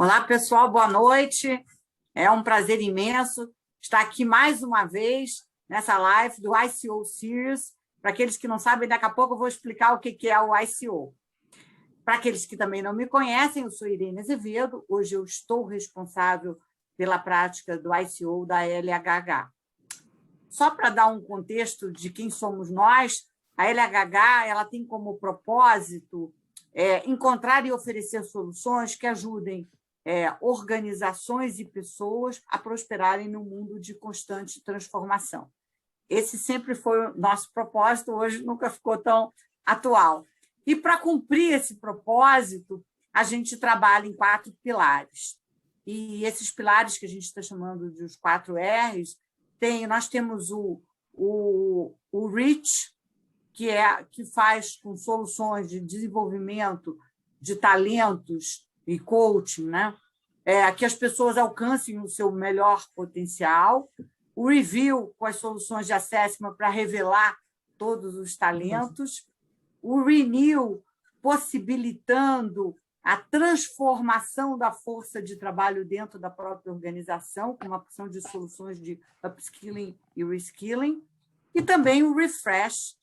Olá, pessoal, boa noite. É um prazer imenso estar aqui mais uma vez nessa live do ICO Series. Para aqueles que não sabem, daqui a pouco eu vou explicar o que é o ICO. Para aqueles que também não me conhecem, eu sou Irene Azevedo. Hoje eu estou responsável pela prática do ICO da LHH. Só para dar um contexto de quem somos nós, a LHH ela tem como propósito encontrar e oferecer soluções que ajudem organizações e pessoas a prosperarem num mundo de constante transformação. Esse sempre foi o nosso propósito, hoje nunca ficou tão atual. E, para cumprir esse propósito, a gente trabalha em 4 pilares. E esses pilares que a gente está chamando de os 4 R's, nós temos o REACH, que faz com soluções de desenvolvimento de talentos e coaching, né? Que as pessoas alcancem o seu melhor potencial. O Review, com as soluções de assessment para revelar todos os talentos. O Renew, possibilitando a transformação da força de trabalho dentro da própria organização, com uma opção de soluções de upskilling e reskilling. E também o Refresh,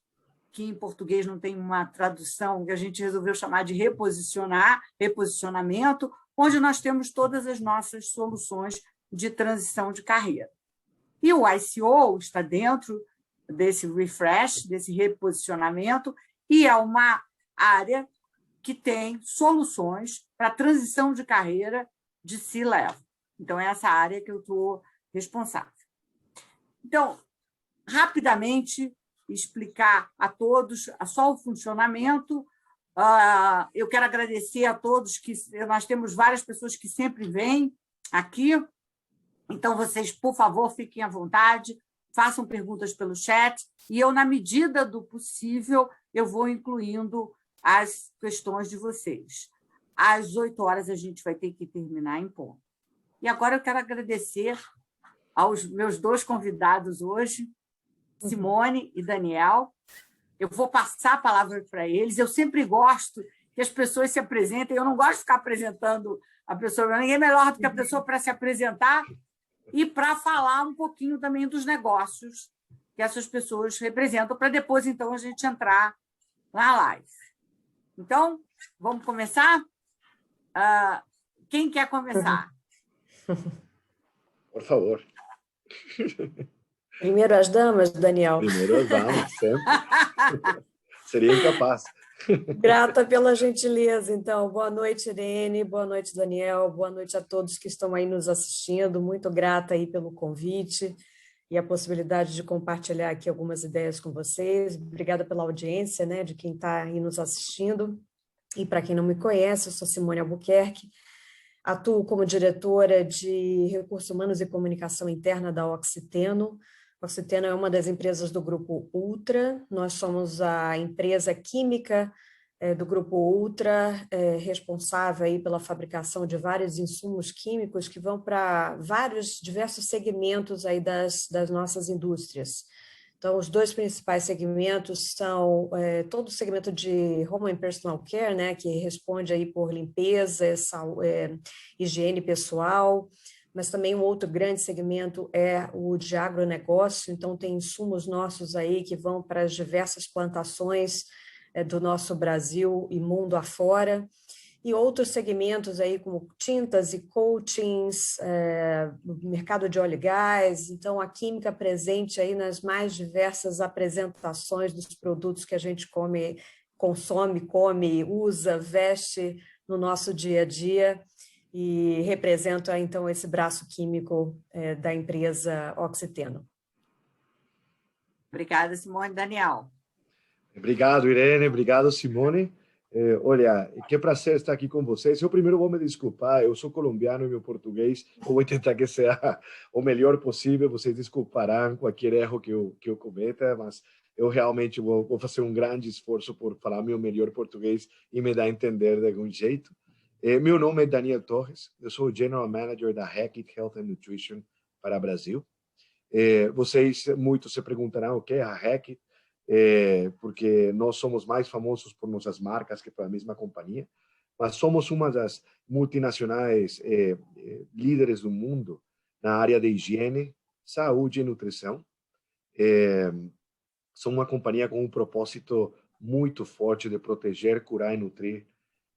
que em português não tem uma tradução, que a gente resolveu chamar de reposicionamento, onde nós temos todas as nossas soluções de transição de carreira. E o ICO está dentro desse refresh, desse reposicionamento, e é uma área que tem soluções para transição de carreira de C-level. Então, é essa área que eu estou responsável. Então, rapidamente, explicar a todos só o funcionamento. Eu quero agradecer a todos, que nós temos várias pessoas que sempre vêm aqui. Então, vocês, por favor, fiquem à vontade, façam perguntas pelo chat, e eu, na medida do possível, eu vou incluindo as questões de vocês. Às 8 horas, a gente vai ter que terminar em ponto. E agora eu quero agradecer aos meus 2 convidados hoje, Simone e Daniel. Eu vou passar a palavra para eles. Eu sempre gosto que as pessoas se apresentem. Eu não gosto de ficar apresentando a pessoa. Ninguém é melhor do que a pessoa para se apresentar e para falar um pouquinho também dos negócios que essas pessoas representam, para depois, então, a gente entrar na live. Então, vamos começar? Quem quer começar? Por favor. Primeiro as damas, Daniel. Primeiro as damas, sempre. Seria incapaz. Grata pela gentileza, então. Boa noite, Irene. Boa noite, Daniel. Boa noite a todos que estão aí nos assistindo. Muito grata aí pelo convite e a possibilidade de compartilhar aqui algumas ideias com vocês. Obrigada pela audiência, né, de quem está aí nos assistindo. E para quem não me conhece, eu sou Simone Albuquerque. Atuo como diretora de Recursos Humanos e Comunicação Interna da Oxiteno. A Oxiteno é uma das empresas do Grupo Ultra. Nós somos a empresa química do Grupo Ultra, responsável aí pela fabricação de vários insumos químicos que vão para vários diversos segmentos aí das nossas indústrias. Então, os 2 principais segmentos são todo o segmento de Home and Personal Care, né, que responde aí por limpeza, higiene pessoal, mas também um outro grande segmento é o de agronegócio. Então, tem insumos nossos aí que vão para as diversas plantações do nosso Brasil e mundo afora. E outros segmentos aí como tintas e coatings, mercado de óleo e gás. Então, a química presente aí nas mais diversas apresentações dos produtos que a gente consome, come, usa, veste no nosso dia a dia, e representa, então, esse braço químico da empresa Oxiteno. Obrigada, Simone. Daniel. Obrigado, Irene. Obrigado, Simone. Olha, que prazer estar aqui com vocês. Eu primeiro vou me desculpar, eu sou colombiano e meu português, eu vou tentar que seja o melhor possível, vocês desculparão qualquer erro que eu cometa, mas eu realmente vou fazer um grande esforço por falar meu melhor português e me dar a entender de algum jeito. Meu nome é Daniel Torres, eu sou o General Manager da Hackett Health and Nutrition para o Brasil. Vocês muitos se perguntarão o que é a Hackett, porque nós somos mais famosos por nossas marcas que pela mesma companhia, mas somos uma das multinacionais líderes do mundo na área de higiene, saúde e nutrição. São uma companhia com um propósito muito forte de proteger, curar e nutrir,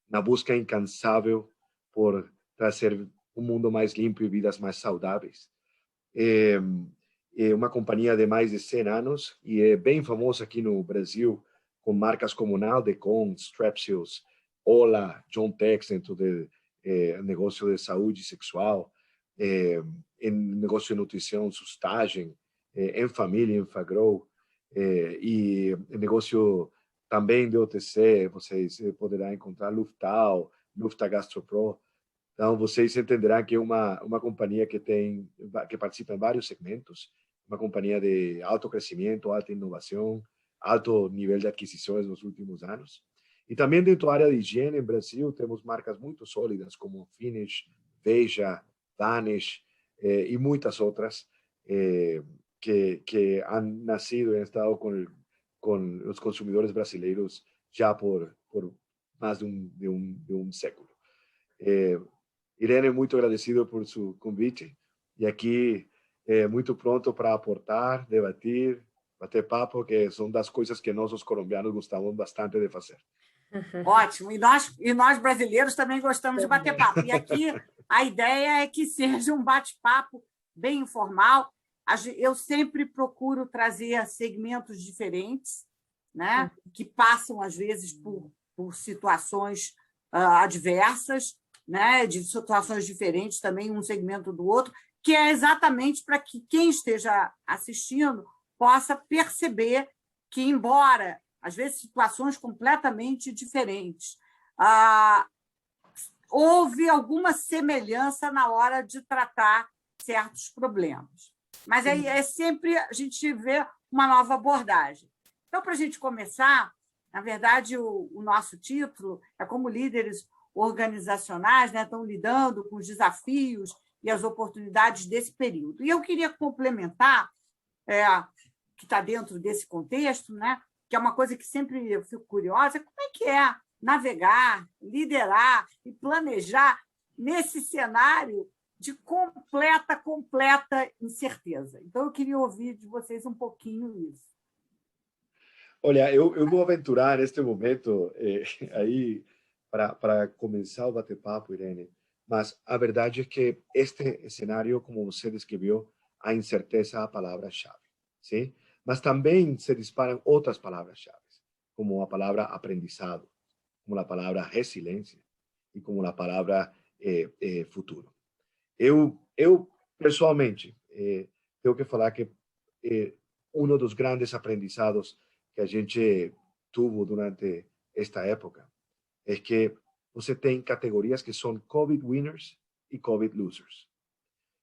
na busca incansável por trazer um mundo mais limpo e vidas mais saudáveis. É uma companhia de mais de 100 anos e é bem famosa aqui no Brasil, com marcas como Naldecon, Strepsils, Ola, John Tex, dentro do negócio de saúde sexual, em negócio de nutrição, Sustagen, em família, Enfagrow, e negócio também de OTC, vocês poderão encontrar Luftal, Lufta GastroPro. Então, vocês entenderão que é uma companhia que participa em vários segmentos, uma companhia de alto crescimento, alta inovação, alto nível de aquisições nos últimos anos. E também dentro da área de higiene, em Brasil, temos marcas muito sólidas, como Finish, Veja, Vanish, e muitas outras, que han nacido e han estado con los consumidores brasileiros ya por más de un século. Irene, muito agradecido por seu convite e aqui muito pronto para aportar, debater, bater papo, que são das coisas que nós, os colombianos, gostamos bastante de fazer. Ótimo. E nós brasileiros também gostamos de bater papo. E aqui a ideia é que seja um bate-papo bem informal. Eu sempre procuro trazer segmentos diferentes, né, que passam, às vezes, por situações adversas, né, de situações diferentes também, um segmento do outro, que é exatamente para que quem esteja assistindo possa perceber que, embora, às vezes, situações completamente diferentes, houve alguma semelhança na hora de tratar certos problemas. Mas é sempre a gente vê uma nova abordagem. Então, para a gente começar, na verdade, o nosso título é como líderes organizacionais, né, estão lidando com os desafios e as oportunidades desse período. E eu queria complementar, que está dentro desse contexto, né, que é uma coisa que sempre eu fico curiosa, como é que é navegar, liderar e planejar nesse cenário de completa incerteza. Então, eu queria ouvir de vocês um pouquinho isso. Olha, eu vou aventurar neste momento aí para começar o bate-papo, Irene, mas a verdade é que este cenário, como você descreveu, a incerteza é a palavra-chave, sim? Mas também se disparam outras palavras-chave, como a palavra aprendizado, como a palavra resiliência e como a palavra futuro. Eu pessoalmente, tenho que falar que um dos grandes aprendizados que a gente tuvo durante esta época é que você tem categorias que são COVID winners e COVID losers,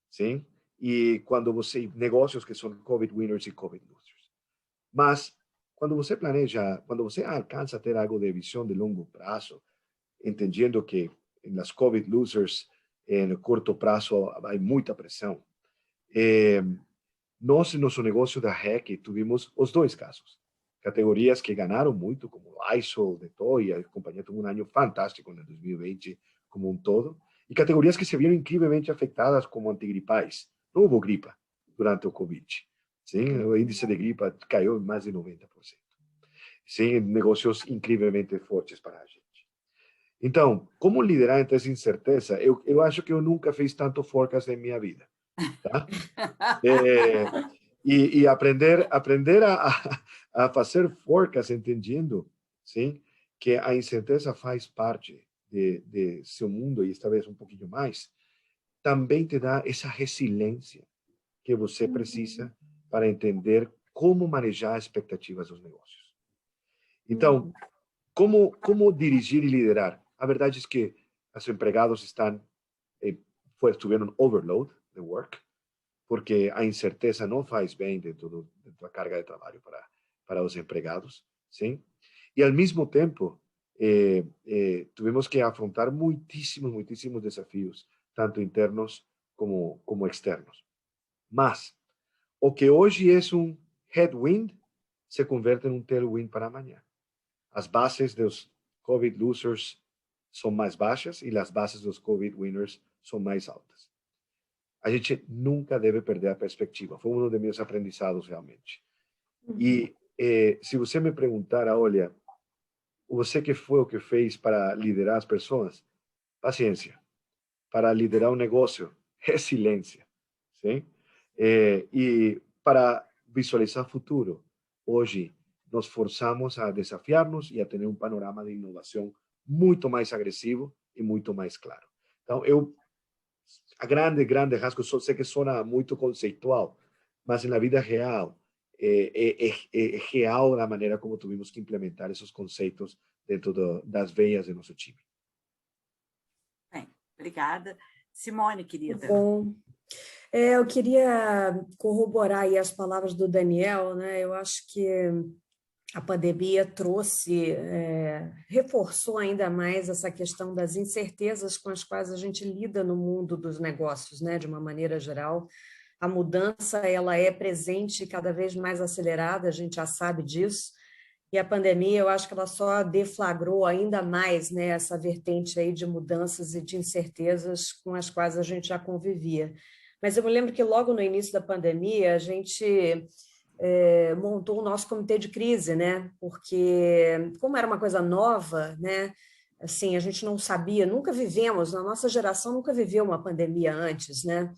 sim? E quando você negócios que são COVID winners e COVID losers. Mas quando você planeja, quando você alcança a ter algo de visão de longo prazo, entendendo que nas COVID losers no curto prazo há muita pressão. Nós, no nosso negócio da REC, tivemos os dois casos. Categorias que ganharam muito, como Lysol, Dettol, e a companhia teve um ano fantástico no 2020 como um todo, e categorias que se viram incrivelmente afetadas, como antigripais. Não houve gripa durante o Covid. Sim? O índice de gripa caiu em mais de 90%. Sim, negócios incrivelmente fortes para a gente. Então, como liderar entre essa incerteza? Eu acho que eu nunca fiz tanto forecast em minha vida. Tá? E aprender a fazer forecast entendendo, sim, que a incerteza faz parte de seu mundo, e esta vez um pouquinho mais, também te dá essa resiliência que você precisa para entender como manejar as expectativas dos negócios. Então, como dirigir e liderar? A verdade é que os empregados tiveram overload de work, porque a incerteza não faz bem dentro da carga de trabalho para os empregados, sim? E, ao mesmo tempo, tivemos que afrontar muitíssimos desafios, tanto internos como externos. Mas, o que hoje é um headwind se converte em um tailwind para amanhã. As bases dos COVID losers são mais baixas e as bases dos COVID winners são mais altas. A gente nunca deve perder a perspectiva. Foi um dos meus aprendizados, realmente. E se você me perguntar, olha, você que foi o que fez para liderar as pessoas? Paciência. Para liderar um negócio, resiliência. Sim? E para visualizar futuro, hoje nos forçamos a desafiar-nos e a ter um panorama de inovação muito mais agressivo e muito mais claro. Então, a grande rasgo, eu sei que sona muito conceitual, mas na vida real, é real da maneira como tivemos que implementar esses conceitos dentro das veias do nosso time. Bem, obrigada. Simone, querida. Bom, eu queria corroborar aí as palavras do Daniel, né? Eu acho que a pandemia trouxe, reforçou ainda mais essa questão das incertezas com as quais a gente lida no mundo dos negócios, né? De uma maneira geral. A mudança, ela é presente e cada vez mais acelerada, a gente já sabe disso. E a pandemia, eu acho que ela só deflagrou ainda mais, né, essa vertente aí de mudanças e de incertezas com as quais a gente já convivia. Mas eu me lembro que logo no início da pandemia, a gente montou o nosso comitê de crise, né? Porque, como era uma coisa nova, né? Assim, a gente não sabia, nunca vivemos, na nossa geração nunca viveu uma pandemia antes, né?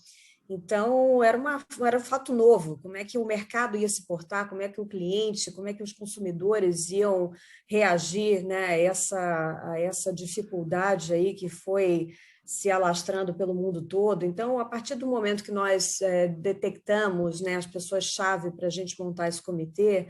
Então, era um fato novo, como é que o mercado ia se portar, como é que o cliente, como é que os consumidores iam reagir, né, a essa dificuldade aí que foi se alastrando pelo mundo todo. Então, a partir do momento que nós detectamos, né, as pessoas-chave para a gente montar esse comitê,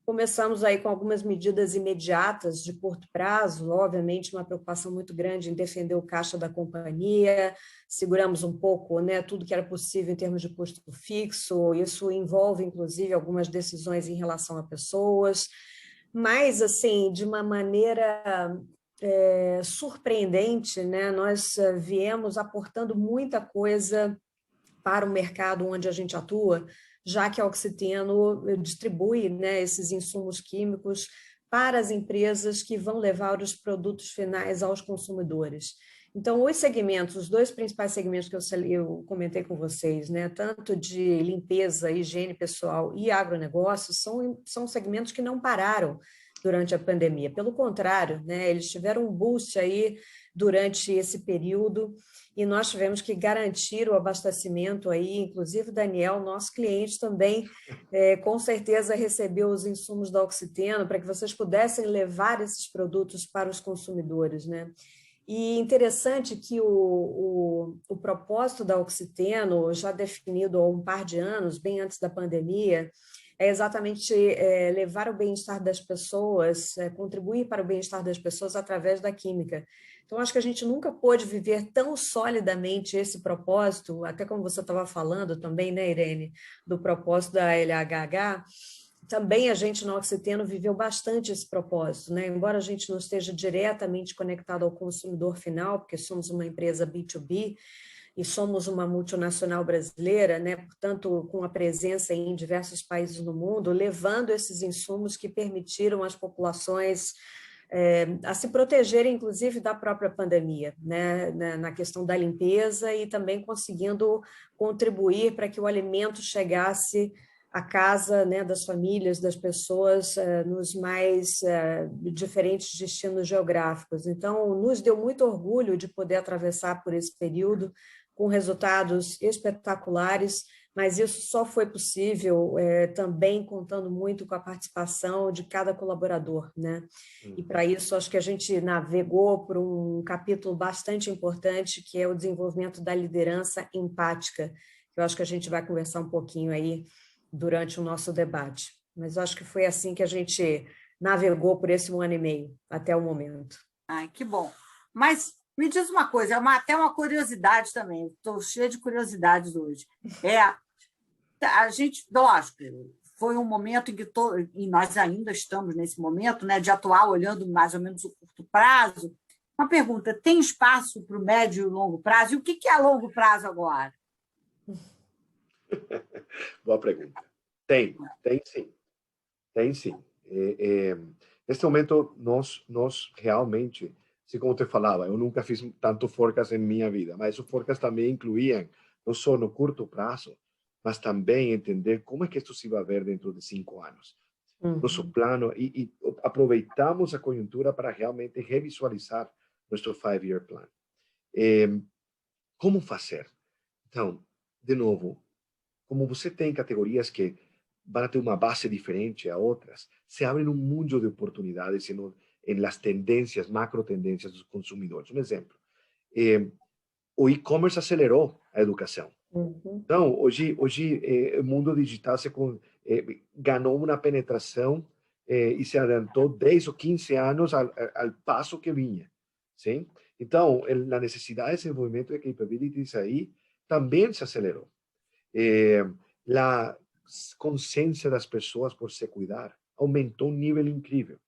começamos aí com algumas medidas imediatas de curto prazo, obviamente uma preocupação muito grande em defender o caixa da companhia, seguramos um pouco, né, tudo que era possível em termos de custo fixo, isso envolve, inclusive, algumas decisões em relação a pessoas, mas, assim, de uma maneira surpreendente, né, nós viemos aportando muita coisa para o mercado onde a gente atua, já que a Oxiteno distribui, né, esses insumos químicos para as empresas que vão levar os produtos finais aos consumidores. Então, os segmentos, os dois principais segmentos que eu comentei com vocês, né, tanto de limpeza, higiene pessoal e agronegócio, são segmentos que não pararam durante a pandemia. Pelo contrário, né, eles tiveram um boost aí durante esse período, e nós tivemos que garantir o abastecimento aí, inclusive o Daniel, nosso cliente também, com certeza recebeu os insumos da Oxiteno para que vocês pudessem levar esses produtos para os consumidores, né? E interessante que o propósito da Oxiteno, já definido há um par de anos, bem antes da pandemia, é exatamente levar o bem-estar das pessoas, contribuir para o bem-estar das pessoas através da química. Então, acho que a gente nunca pôde viver tão solidamente esse propósito, até como você estava falando também, né, Irene, do propósito da LHH, também a gente na Oxiteno viveu bastante esse propósito, né? Embora a gente não esteja diretamente conectado ao consumidor final, porque somos uma empresa B2B, e somos uma multinacional brasileira, né? Portanto, com a presença em diversos países no mundo, levando esses insumos que permitiram às populações a se protegerem, inclusive, da própria pandemia, né? Na questão da limpeza e também conseguindo contribuir para que o alimento chegasse à casa, né, das famílias, das pessoas, nos mais diferentes destinos geográficos. Então, nos deu muito orgulho de poder atravessar por esse período com resultados espetaculares, mas isso só foi possível também contando muito com a participação de cada colaborador, né? E para isso acho que a gente navegou por um capítulo bastante importante, que é o desenvolvimento da liderança empática, que eu acho que a gente vai conversar um pouquinho aí durante o nosso debate. Mas acho que foi assim que a gente navegou por esse 1 ano e meio, até o momento. Ai, que bom. Mas me diz uma coisa, até uma curiosidade também, estou cheia de curiosidades hoje. A gente, lógico, foi um momento em que e nós ainda estamos nesse momento, né, de atuar olhando mais ou menos o curto prazo. Uma pergunta, tem espaço para o médio e o longo prazo? E o que é longo prazo agora? Boa pergunta. Tem sim. Tem sim. Neste momento, nós realmente Assim como te falava, eu nunca fiz tanto forecast em minha vida, mas os forecasts também incluíam, não só no curto prazo, mas também entender como é que isso se vai ver dentro de 5 anos. Nosso plano, e aproveitamos a conjuntura para realmente revisualizar nosso 5-year plan. Como fazer? Então, de novo, como você tem categorias que vão ter uma base diferente a outras, se abre um mundo de oportunidades em las tendências, macro tendências dos consumidores. Um exemplo, o e-commerce acelerou a educação. Então, hoje o mundo digital ganhou uma penetração e se adiantou 10 ou 15 anos ao passo que vinha. Sim? Então, a necessidade de desenvolvimento de capabilities aí também se acelerou. A consciência das pessoas por se cuidar aumentou um nível incrível.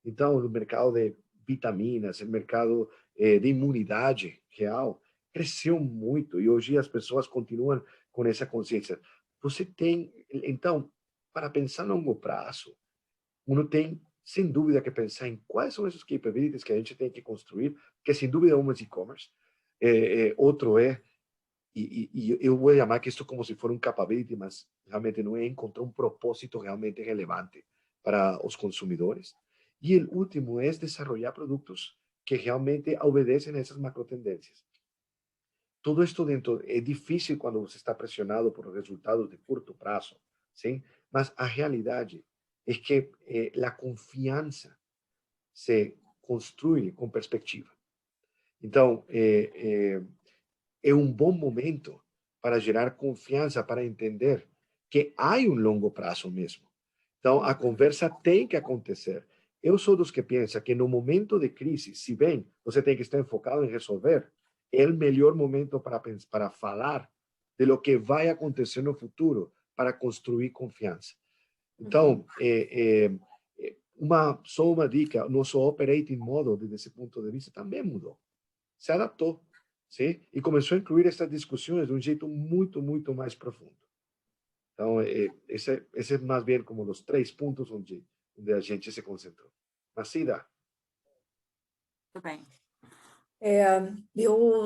Então, o mercado de vitaminas, o mercado de imunidade real cresceu muito e hoje as pessoas continuam com essa consciência. Você tem, então, para pensar a longo prazo, uno tem, sem dúvida, que pensar em quais são esses capabilities que a gente tem que construir, que sem dúvida um é e-commerce, outro e eu vou chamar que isto como se fosse um capability, mas realmente não é encontrar um propósito realmente relevante para os consumidores. E o último é desenvolver produtos que realmente obedecem a essas macro tendências. Todo esto dentro é difícil quando você está pressionado por resultados de curto prazo, sim? Mas a realidade é que a confiança se construi com perspectiva. Então, é um bom momento para gerar confiança, para entender que há um longo prazo mesmo. Então, a conversa tem que acontecer. Eu sou dos que pensam que no momento de crise, se bem você tem que estar enfocado em resolver, é o melhor momento para falar de lo que vai acontecer no futuro, para construir confiança. Então, só uma dica, nosso operating model, desde esse ponto de vista, também mudou. Se adaptou, sim? E começou a incluir essas discussões de um jeito muito, muito mais profundo. Então, esse é mais bem como os 3 pontos onde a gente se concentrou. Mas sim dá. Muito bem.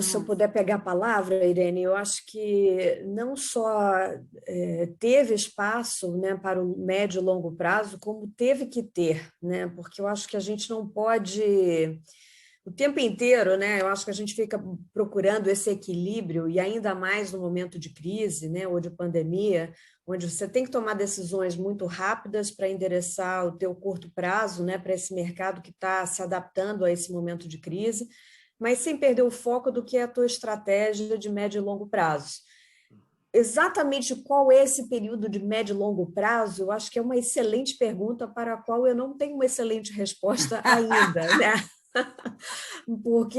Se eu puder pegar a palavra, Irene, eu acho que não só teve espaço, né, para o médio e longo prazo, como teve que ter, né, porque eu acho que a gente não pode o tempo inteiro, né? Eu acho que a gente fica procurando esse equilíbrio e ainda mais no momento de crise, né, ou de pandemia, onde você tem que tomar decisões muito rápidas para endereçar o teu curto prazo, né, para esse mercado que está se adaptando a esse momento de crise, mas sem perder o foco do que é a tua estratégia de médio e longo prazo. Exatamente qual é esse período de médio e longo prazo, eu acho que é uma excelente pergunta para a qual eu não tenho uma excelente resposta ainda, né? Porque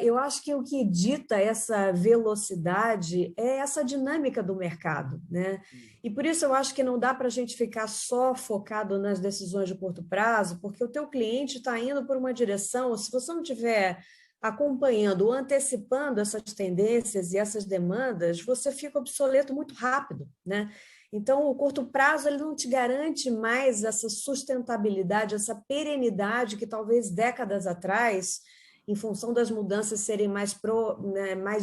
eu acho que o que dita essa velocidade é essa dinâmica do mercado, né? E por isso eu acho que não dá para a gente ficar só focado nas decisões de curto prazo, porque o teu cliente está indo por uma direção, se você não tiver acompanhando ou antecipando essas tendências e essas demandas, você fica obsoleto muito rápido, né? Então, o curto prazo ele não te garante mais essa sustentabilidade, essa perenidade que talvez décadas atrás, em função das mudanças serem mais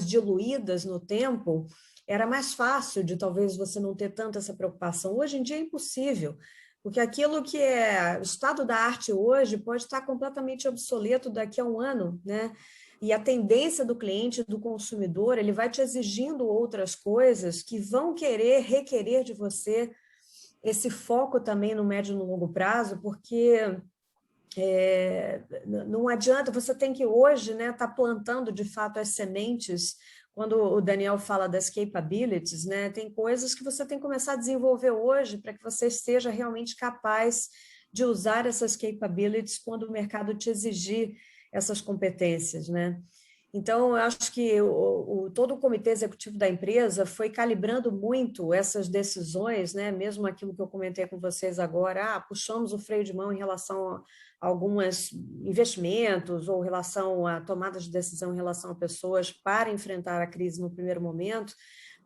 diluídas no tempo, era mais fácil de talvez você não ter tanta essa preocupação. Hoje em dia é impossível, porque aquilo que é o estado da arte hoje pode estar completamente obsoleto daqui a um ano, né? E a tendência do cliente, do consumidor, ele vai te exigindo outras coisas que vão requerer de você esse foco também no médio e no longo prazo, porque não adianta, você tem que hoje, né, tá plantando de fato as sementes. Quando o Daniel fala das capabilities, né, tem coisas que você tem que começar a desenvolver hoje para que você esteja realmente capaz de usar essas capabilities quando o mercado te exigir essas competências, né? Então, eu acho que todo o comitê executivo da empresa foi calibrando muito essas decisões, né? Mesmo aquilo que eu comentei com vocês agora, puxamos o freio de mão em relação alguns investimentos ou relação a tomadas de decisão em relação a pessoas para enfrentar a crise no primeiro momento,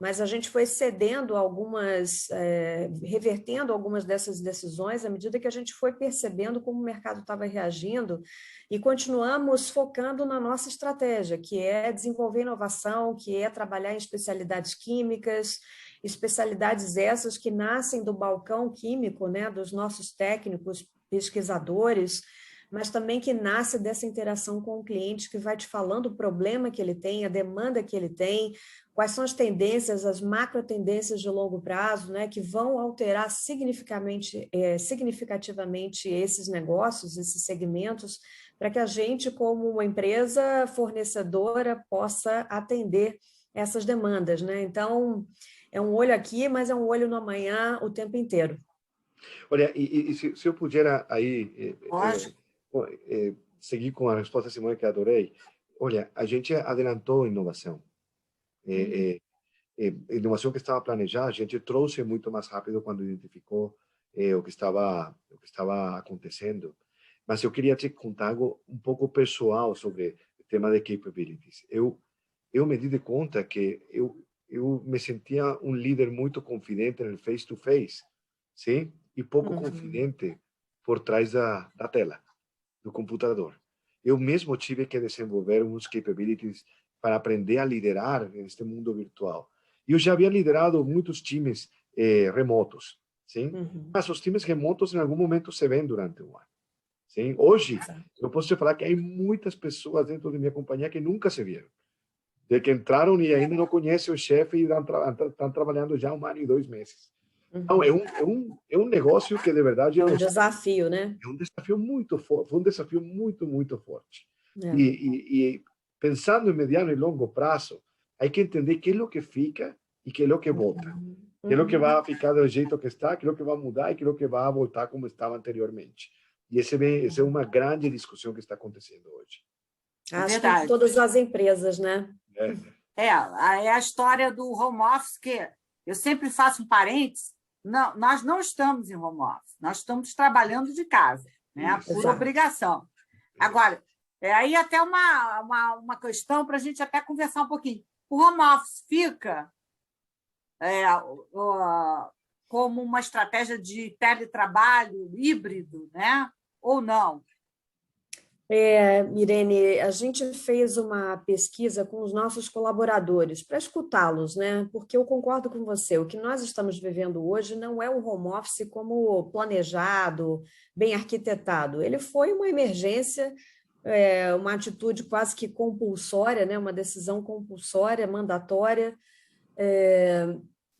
mas a gente foi cedendo revertendo algumas dessas decisões à medida que a gente foi percebendo como o mercado estava reagindo e continuamos focando na nossa estratégia, que é desenvolver inovação, que é trabalhar em especialidades químicas, especialidades essas que nascem do balcão químico, né, dos nossos técnicos, pesquisadores, mas também que nasce dessa interação com o cliente que vai te falando o problema que ele tem, a demanda que ele tem, quais são as tendências, as macro tendências de longo prazo, né, que vão alterar significativamente esses negócios, esses segmentos, para que a gente, como uma empresa fornecedora, possa atender essas demandas, né? Então, é um olho aqui, mas é um olho no amanhã o tempo inteiro. Olha, e se eu puder aí seguir com a resposta, Simone, que adorei. Olha, a gente adelantou inovação. Inovação que estava planejada, a gente trouxe muito mais rápido quando identificou o que estava acontecendo. Mas eu queria te contar algo um pouco pessoal sobre o tema de capabilities. Eu me di de conta que eu me sentia um líder muito confidente no face-to-face, sim? E pouco confidente por trás da tela, do computador. Eu mesmo tive que desenvolver uns capabilities para aprender a liderar neste mundo virtual. Eu já havia liderado muitos times remotos, sim? Mas os times remotos em algum momento se vêem durante o ano. Sim? Hoje, eu posso te falar que há muitas pessoas dentro de minha companhia que nunca se viram. De que entraram e ainda não conhecem o chefe e estão trabalhando já 1 ano e 2 meses. Então, é um negócio que, de verdade... É um desafio, né? É um desafio muito forte. Foi um desafio muito, muito forte. E pensando em mediano e longo prazo, há que entender que é o que fica e que é o que volta. Que é o que vai ficar do jeito que está, que é o que vai mudar e que é o que vai voltar como estava anteriormente. E essa é uma grande discussão que está acontecendo hoje. Acho que em todas as empresas, né? É a história do home office, que eu sempre faço um parênteses. Não, nós não estamos em home office, nós estamos trabalhando de casa, né, por obrigação. Agora, aí até uma questão para a gente até conversar um pouquinho. O home office fica como uma estratégia de teletrabalho híbrido, né, ou não? Irene, a gente fez uma pesquisa com os nossos colaboradores para escutá-los, né? Porque eu concordo com você, o que nós estamos vivendo hoje não é o home office como planejado, bem arquitetado. Ele foi uma emergência, uma atitude quase que compulsória, né? Uma decisão compulsória, mandatória,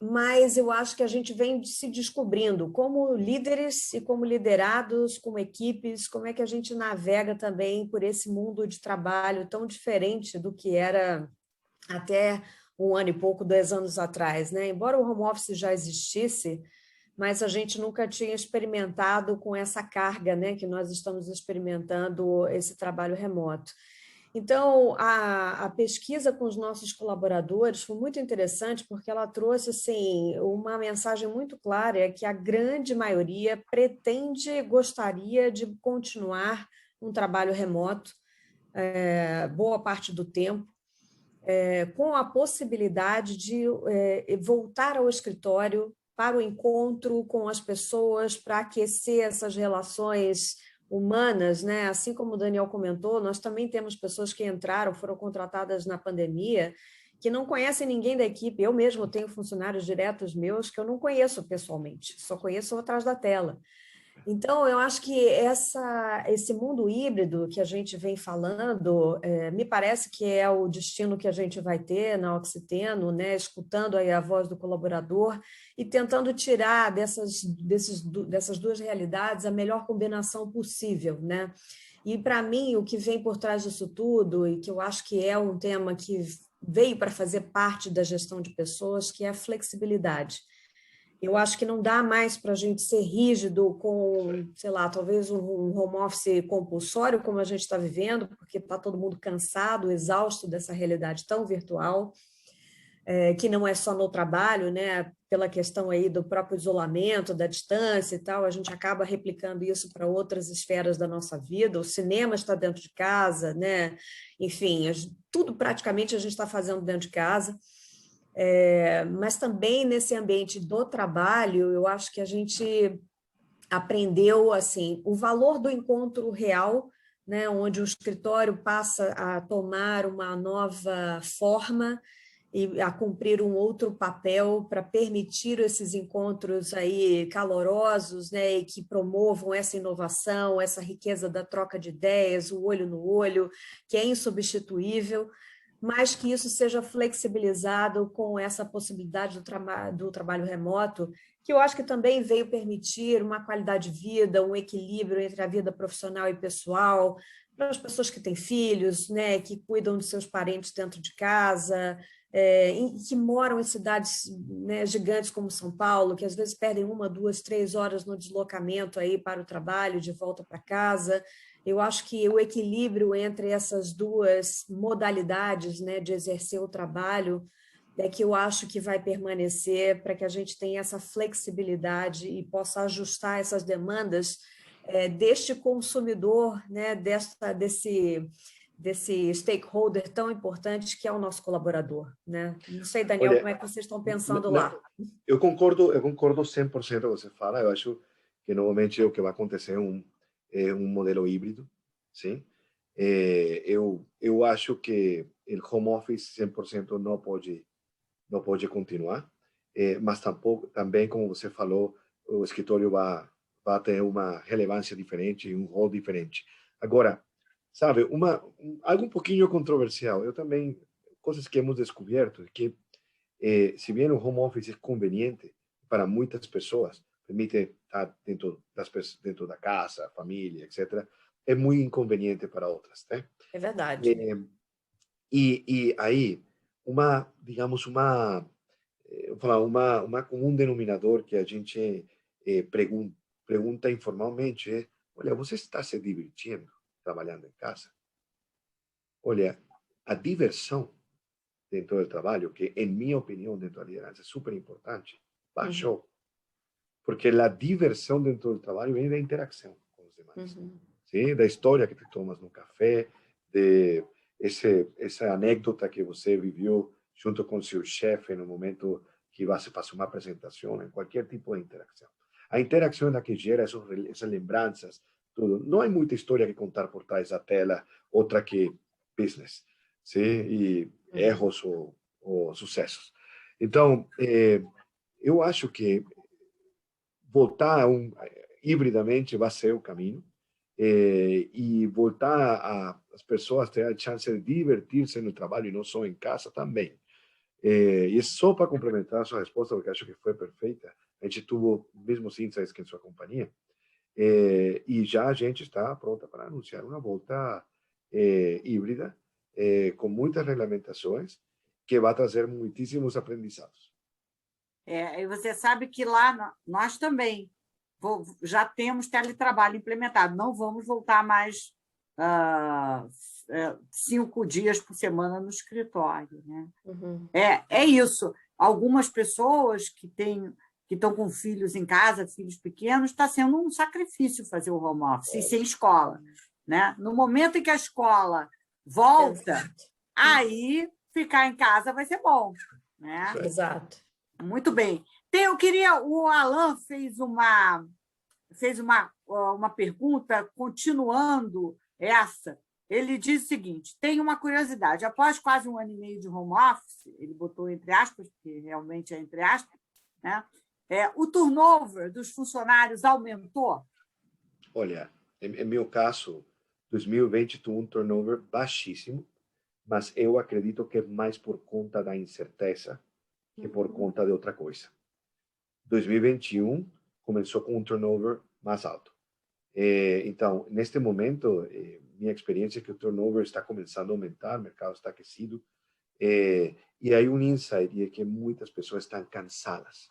mas eu acho que a gente vem se descobrindo como líderes e como liderados, como equipes, como é que a gente navega também por esse mundo de trabalho tão diferente do que era até 1 ano e pouco, 2 anos atrás, né? Embora o home office já existisse, mas a gente nunca tinha experimentado com essa carga, né, que nós estamos experimentando esse trabalho remoto. Então, a pesquisa com os nossos colaboradores foi muito interessante porque ela trouxe assim, uma mensagem muito clara, é que a grande maioria gostaria de continuar um trabalho remoto, boa parte do tempo, com a possibilidade de voltar ao escritório para o encontro com as pessoas, para aquecer essas relações humanas, né? Assim como o Daniel comentou, nós também temos pessoas que foram contratadas na pandemia, que não conhecem ninguém da equipe. Eu mesmo tenho funcionários diretos meus que eu não conheço pessoalmente, só conheço atrás da tela. Então, eu acho que esse mundo híbrido que a gente vem falando, me parece que é o destino que a gente vai ter na Oxiteno, né? Escutando aí a voz do colaborador e tentando tirar dessas 2 realidades a melhor combinação possível, né? E, para mim, o que vem por trás disso tudo, e que eu acho que é um tema que veio para fazer parte da gestão de pessoas, que é a flexibilidade. Eu acho que não dá mais para a gente ser rígido com, sei lá, talvez um home office compulsório, como a gente está vivendo, porque está todo mundo cansado, exausto dessa realidade tão virtual, que não é só no trabalho, né? pela questão aí do próprio isolamento, da distância e tal, a gente acaba replicando isso para outras esferas da nossa vida. O cinema está dentro de casa, né? Enfim, tudo praticamente a gente está fazendo dentro de casa. Mas também nesse ambiente do trabalho, eu acho que a gente aprendeu assim o valor do encontro real, né, onde o escritório passa a tomar uma nova forma e a cumprir um outro papel para permitir esses encontros aí calorosos, né, e que promovam essa inovação, essa riqueza da troca de ideias, o olho no olho, que é insubstituível, mas que isso seja flexibilizado com essa possibilidade do trabalho remoto, que eu acho que também veio permitir uma qualidade de vida, um equilíbrio entre a vida profissional e pessoal, para as pessoas que têm filhos, né, que cuidam de seus parentes dentro de casa, que moram em cidades, né, gigantes como São Paulo, que às vezes perdem 1, 2, 3 horas no deslocamento aí para o trabalho, de volta para casa. Eu acho que o equilíbrio entre essas duas modalidades, né, de exercer o trabalho é que eu acho que vai permanecer para que a gente tenha essa flexibilidade e possa ajustar essas demandas deste consumidor, né, desse stakeholder tão importante que é o nosso colaborador, né? Não sei, Daniel, Olha, como é que vocês estão pensando lá? eu concordo 100% com o que você fala. Eu acho que normalmente o que vai acontecer é um modelo híbrido, sim. Eu acho que o home office 100% não pode continuar, mas também, como você falou, o escritório vai ter uma relevância diferente, um rol diferente. Agora, sabe, algo um pouquinho controversial. Eu também, coisas que hemos descoberto, que se bem o home office é conveniente para muitas pessoas, permite estar dentro da casa, família, etc., é muito inconveniente para outras, né? É verdade. E aí, digamos, uma comum denominador que a gente pergunta informalmente é: olha, você está se divertindo trabalhando em casa? Olha, a diversão dentro do trabalho, que em minha opinião dentro da liderança é super importante, baixou. Porque a diversão dentro do trabalho vem da interação com os demais. Sim? Da história que te tomas no café, de essa anedota que você viveu junto com seu chefe no momento que você faz uma apresentação, em qualquer tipo de interação. A interação é a que gera essas lembranças, tudo. Não há muita história que contar por trás da tela, outra que business, sim? E erros ou sucessos. Então, eu acho que voltar hibridamente vai ser o caminho, e voltar as pessoas ter a chance de divertir-se no trabalho e não só em casa também. E só para complementar a sua resposta, porque acho que foi perfeita, a gente teve mesmos insights que em sua companhia, e já a gente está pronta para anunciar uma volta híbrida, com muitas regulamentações, que vai trazer muitíssimos aprendizados. E você sabe que lá nós também já temos teletrabalho implementado. Não vamos voltar mais 5 dias por semana no escritório, né? É isso. Algumas pessoas que estão com filhos em casa, filhos pequenos, está sendo um sacrifício fazer o home office sem escola, né? No momento em que a escola volta, aí ficar em casa vai ser bom, né? Exato. Muito bem. O Alan fez uma pergunta, continuando essa. Ele diz o seguinte: tem uma curiosidade. Após quase 1 ano e meio de home office, ele botou entre aspas, porque realmente é entre aspas, né? O turnover dos funcionários aumentou? Olha, em meu caso, 2020 teve um turnover baixíssimo, mas eu acredito que é mais por conta da incerteza que por conta de outra coisa. 2021 começou com um turnover mais alto. Então, neste momento, minha experiência é que o turnover está começando a aumentar, o mercado está aquecido, e aí um insight é que muitas pessoas estão cansadas,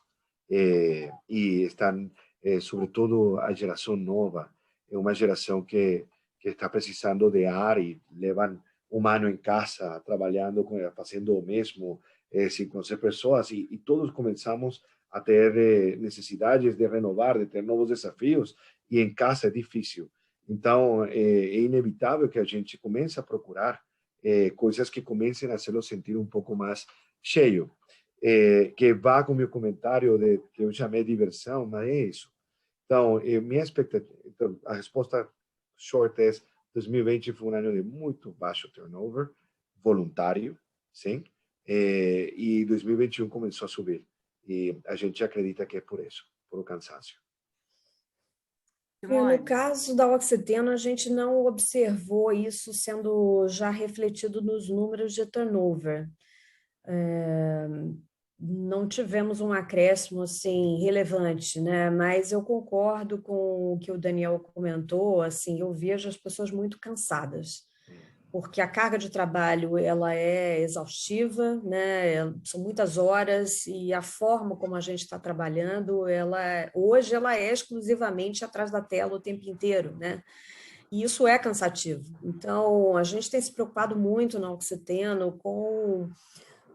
e estão, sobretudo a geração nova, é uma geração que está precisando de ar e levam um ano em casa trabalhando, fazendo o mesmo, sem conhecer pessoas, e todos começamos a ter necessidades de renovar, de ter novos desafios, e em casa é difícil. Então, é inevitável que a gente comece a procurar coisas que comecem a se sentir um pouco mais cheio. Que vá com o meu comentário que eu chamei de diversão, mas é isso. Então, minha expectativa, então, a resposta short é 2020 foi um ano de muito baixo turnover, voluntário, sim, e 2021 começou a subir. E a gente acredita que é por isso, por o cansaço. No caso da Oxiteno, a gente não observou isso sendo já refletido nos números de turnover. Não tivemos um acréscimo assim relevante, né? Mas eu concordo com o que o Daniel comentou. Assim, eu vejo as pessoas muito cansadas, porque a carga de trabalho ela é exaustiva, né? São muitas horas e a forma como a gente está trabalhando, hoje ela é exclusivamente atrás da tela o tempo inteiro, né? E isso é cansativo. Então, a gente tem se preocupado muito na Oxiteno com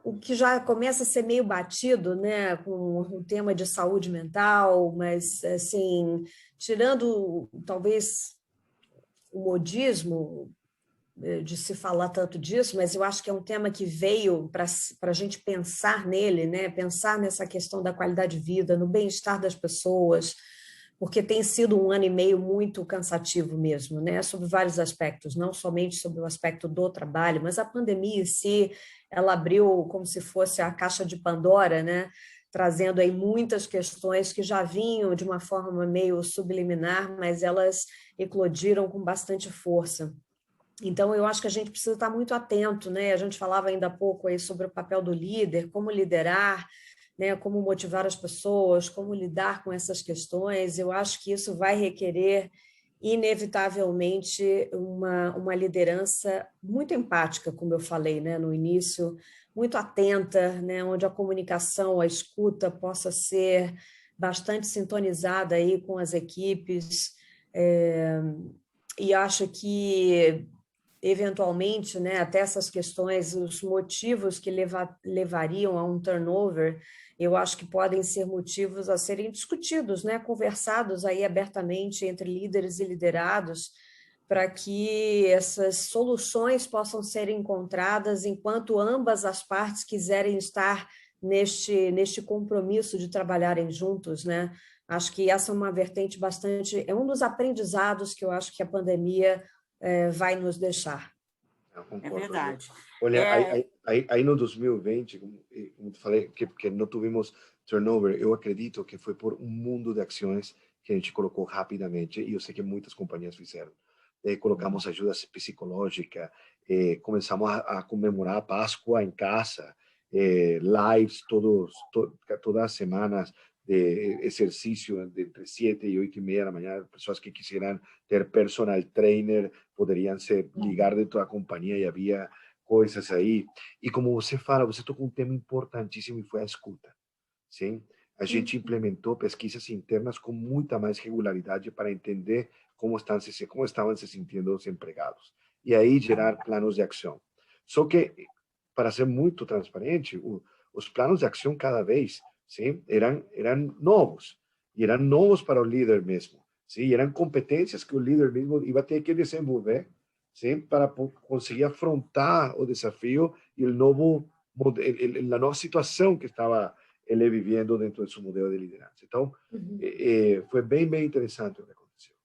o que já começa a ser meio batido, né, com o tema de saúde mental, mas, assim, tirando talvez o modismo de se falar tanto disso, mas eu acho que é um tema que veio para a gente pensar nele, né, pensar nessa questão da qualidade de vida, no bem-estar das pessoas, porque tem sido um ano e meio muito cansativo mesmo, né, sobre vários aspectos, não somente sobre o aspecto do trabalho, mas a pandemia em si, ela abriu como se fosse a caixa de Pandora, né, trazendo aí muitas questões que já vinham de uma forma meio subliminar, mas elas eclodiram com bastante força. Então, eu acho que a gente precisa estar muito atento, né? A gente falava ainda há pouco aí sobre o papel do líder, como liderar, né? Como motivar as pessoas, como lidar com essas questões. Eu acho que isso vai requerer, inevitavelmente, uma liderança muito empática, como eu falei, né? No início, muito atenta, né? Onde a comunicação, a escuta possa ser bastante sintonizada aí com as equipes. E acho que eventualmente, né, até essas questões, os motivos que levariam a um turnover, eu acho que podem ser motivos a serem discutidos, né, conversados aí abertamente entre líderes e liderados, para que essas soluções possam ser encontradas enquanto ambas as partes quiserem estar neste compromisso de trabalharem juntos, né? Acho que essa é uma vertente bastante, é um dos aprendizados que eu acho que a pandemia vai nos deixar. Eu concordo. É verdade. Olha, aí no 2020, como te falei, que não tivemos turnover, eu acredito que foi por um mundo de ações que a gente colocou rapidamente, e eu sei que muitas companhias fizeram. Colocamos ajuda psicológica, começamos a comemorar a Páscoa em casa, lives todas as semanas, de exercício de entre 7 e 8 e meia da manhã, pessoas que quisieran ter personal trainer, poderiam se ligar dentro da companhia e havia coisas aí. E como você fala, você tocou um tema importantíssimo e foi a escuta, sim? A gente implementou pesquisas internas com muita mais regularidade para entender como estavam se sentindo os empregados. E aí gerar planos de ação. Só que, para ser muito transparente, os planos de ação cada vez, sim, eram novos. E eram novos para o líder mesmo. Sim, e eram competências que o líder mesmo ia ter que desenvolver, sim, para conseguir afrontar o desafio e a nova situação que estava ele vivendo dentro de seu modelo de liderança. Então, foi bem interessante o que aconteceu.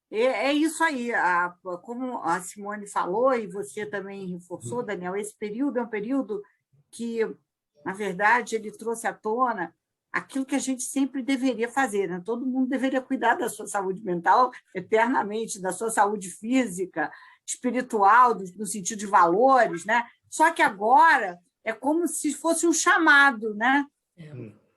É isso aí. Como a Simone falou, e você também reforçou, Daniel, esse período é um período que, na verdade, ele trouxe à tona aquilo que a gente sempre deveria fazer, né? Todo mundo deveria cuidar da sua saúde mental eternamente, da sua saúde física, espiritual, no sentido de valores, né? Só que agora é como se fosse um chamado, né?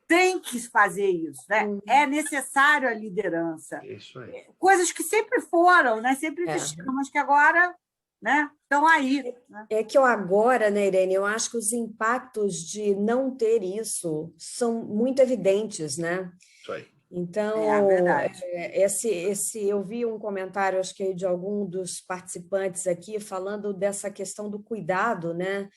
Tem que fazer isso, né? É necessário a liderança. Isso aí. Coisas que sempre foram, né? Sempre existiram, mas que agora, né, estão aí. Né? É que agora, né, Irene, eu acho que os impactos de não ter isso são muito evidentes, né? Isso aí. Então, verdade. eu vi um comentário, acho que de algum dos participantes aqui, falando dessa questão do cuidado, né?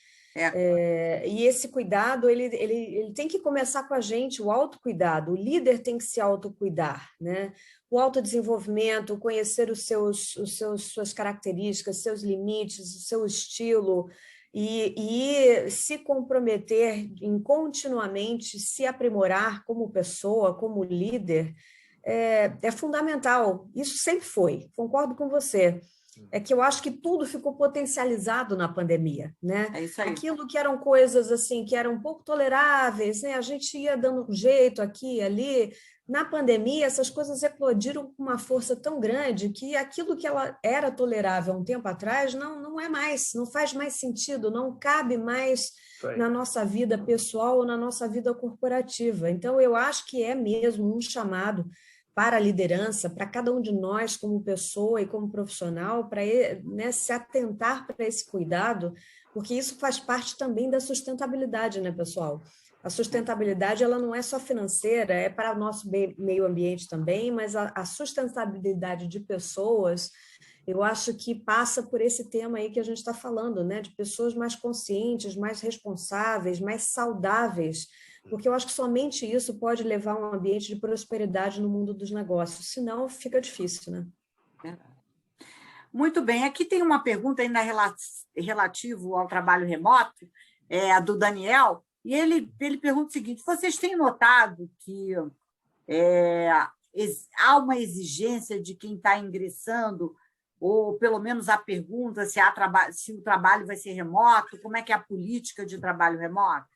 E esse cuidado, ele tem que começar com a gente, o autocuidado. O líder tem que se autocuidar, né? O autodesenvolvimento, conhecer suas características, seus limites, o seu estilo, e se comprometer em continuamente se aprimorar como pessoa, como líder, é fundamental. Isso sempre foi, concordo com você. É que eu acho que tudo ficou potencializado na pandemia, né? É isso aí. Aquilo que eram coisas assim, que eram um pouco toleráveis, né? A gente ia dando um jeito aqui e ali. Na pandemia, essas coisas eclodiram com uma força tão grande que aquilo que ela era tolerável há um tempo atrás não é mais, não faz mais sentido, não cabe mais na nossa vida pessoal ou na nossa vida corporativa. Então, eu acho que é mesmo um chamado para a liderança, para cada um de nós como pessoa e como profissional, para, né, se atentar para esse cuidado, porque isso faz parte também da sustentabilidade, né, pessoal? A sustentabilidade, ela não é só financeira, é para o nosso meio ambiente também, mas a sustentabilidade de pessoas, eu acho que passa por esse tema aí que a gente está falando, né, de pessoas mais conscientes, mais responsáveis, mais saudáveis, porque eu acho que somente isso pode levar a um ambiente de prosperidade no mundo dos negócios, senão fica difícil, né? Muito bem, aqui tem uma pergunta ainda relativo ao trabalho remoto, a do Daniel, e ele pergunta o seguinte: vocês têm notado que há uma exigência de quem está ingressando, ou pelo menos a pergunta se o trabalho vai ser remoto, como é que é a política de trabalho remoto?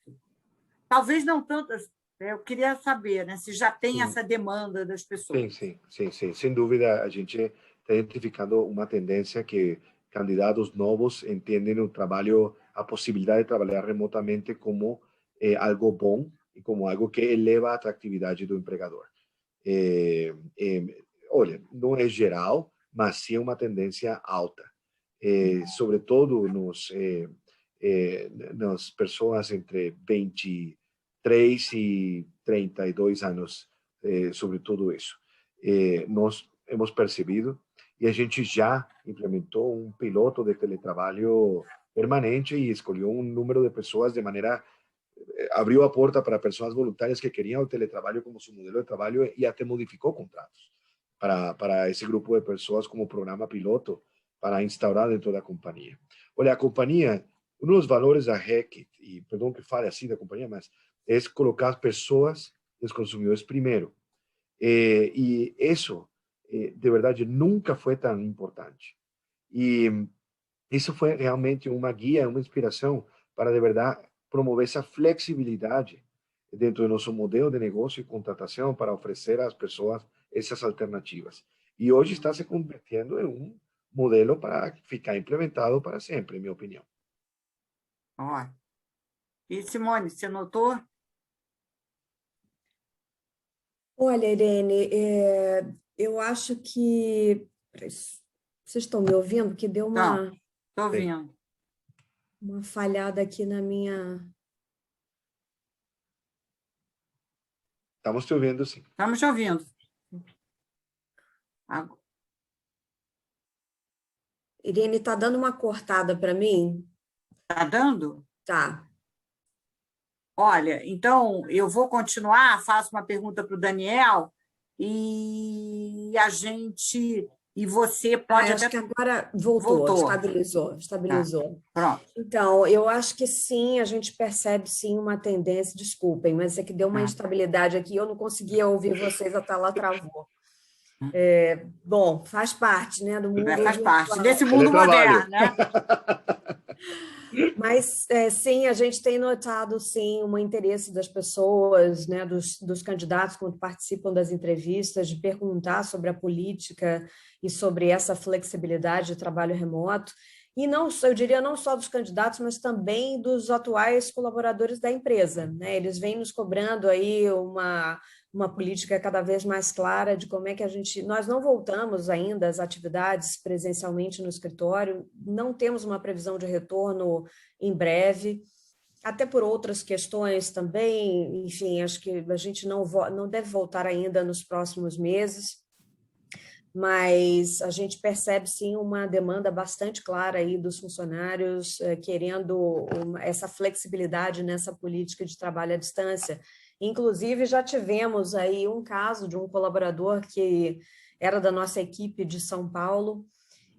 Talvez não tanto, eu queria saber, né, se já tem essa demanda das pessoas. Sim. Sem dúvida, a gente está identificando uma tendência que candidatos novos entendem o trabalho, a possibilidade de trabalhar remotamente como algo bom e como algo que eleva a atratividade do empregador. Olha, não é geral, mas sim é uma tendência alta, sobretudo nas pessoas entre 23 e 32 anos, sobre tudo isso. Nós hemos percebido e a gente já implementou um piloto de teletrabalho permanente e escolheu um número de pessoas de maneira abriu a porta para pessoas voluntárias que queriam o teletrabalho como seu modelo de trabalho e até modificou contratos para esse grupo de pessoas como programa piloto para instaurar dentro da companhia. Olha, a companhia, um dos valores da REC, e perdão que fale assim da companhia, mas é colocar as pessoas e os consumidores primeiro. E isso, de verdade, nunca foi tão importante. E isso foi realmente uma guia, uma inspiração para, de verdade, promover essa flexibilidade dentro do nosso modelo de negócio e contratação para oferecer às pessoas essas alternativas. E hoje está se convertendo em um modelo para ficar implementado para sempre, em minha opinião. E, Simone, você notou? Olha, Irene, eu acho que... Vocês estão me ouvindo? Que deu uma... Estou ouvindo. Uma falhada aqui na minha... Estamos te ouvindo, sim. Estamos te ouvindo. Irene, está dando uma cortada para mim? Está dando? Tá. Olha, então, eu vou continuar, faço uma pergunta para o Daniel, e a gente... E você pode acho que agora voltou. Estabilizou. Pronto. Então, eu acho que sim, a gente percebe sim uma tendência, desculpem, mas é que deu uma instabilidade aqui, eu não conseguia ouvir vocês, a tela travou. Bom, faz parte, né, do mundo faz virtual. parte desse mundo moderno, né? Mas, sim, a gente tem notado, sim, um interesse das pessoas, né, dos candidatos, quando participam das entrevistas, de perguntar sobre a política e sobre essa flexibilidade de trabalho remoto. E não, eu diria não só dos candidatos, mas também dos atuais colaboradores da empresa, né? Eles vêm nos cobrando aí uma política cada vez mais clara de como é que nós não voltamos ainda às atividades presencialmente no escritório, não temos uma previsão de retorno em breve, até por outras questões também, enfim, acho que a gente não deve voltar ainda nos próximos meses, mas a gente percebe, sim, uma demanda bastante clara aí dos funcionários querendo essa flexibilidade nessa política de trabalho à distância. Inclusive, já tivemos aí um caso de um colaborador que era da nossa equipe de São Paulo,